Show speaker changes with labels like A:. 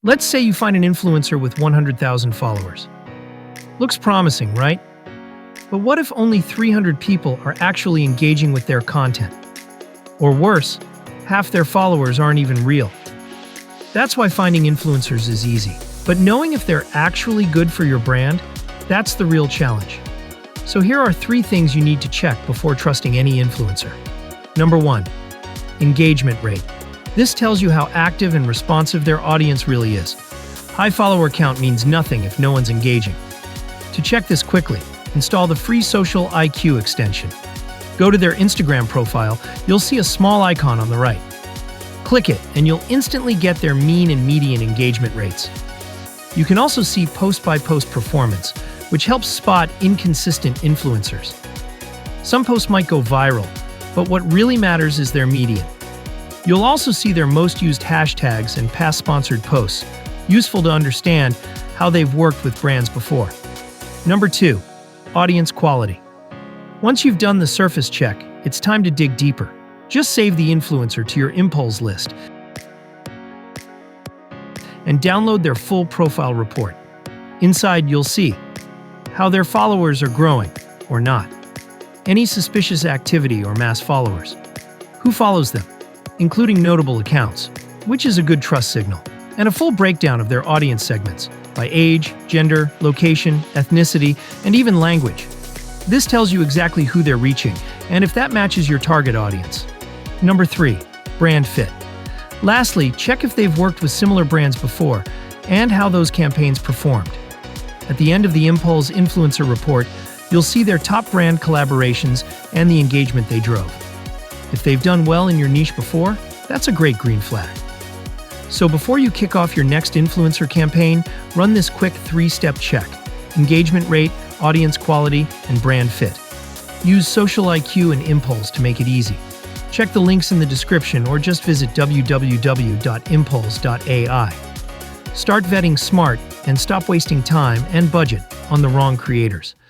A: Let's say you find an influencer with 100,000 followers. Looks promising, right? But what if only 300 people are actually engaging with their content? Or worse, half their followers aren't even real. That's why finding influencers is easy. But knowing if they're actually good for your brand, that's the real challenge. So here are 3 things you need to check before trusting any influencer. Number 1, engagement rate. This tells you how active and responsive their audience really is. High follower count means nothing if no one's engaging. To check this quickly, install the free SocialiQ extension. Go to their Instagram profile, you'll see a small icon on the right. Click it, and you'll instantly get their mean and median engagement rates. You can also see post-by-post performance, which helps spot inconsistent influencers. Some posts might go viral, but what really matters is their median. You'll also see their most used hashtags and past sponsored posts, useful to understand how they've worked with brands before. Number 2, audience quality. Once you've done the surface check, it's time to dig deeper. Just save the influencer to your Impulse list and download their full profile report. Inside, you'll see how their followers are growing or not, any suspicious activity or mass followers, who follows them, including notable accounts, which is a good trust signal, and a full breakdown of their audience segments by age, gender, location, ethnicity, and even language. This tells you exactly who they're reaching and if that matches your target audience. Number 3, brand fit. Lastly, check if they've worked with similar brands before and how those campaigns performed. At the end of the Impulse Influencer Report, you'll see their top brand collaborations and the engagement they drove. If they've done well in your niche before, that's a great green flag. So before you kick off your next influencer campaign, run this quick 3-step check: engagement rate, audience quality, and brand fit. Use SocialiQ and Impulse to make it easy. Check the links in the description or just visit www.impulse.ai. Start vetting smart and stop wasting time and budget on the wrong creators.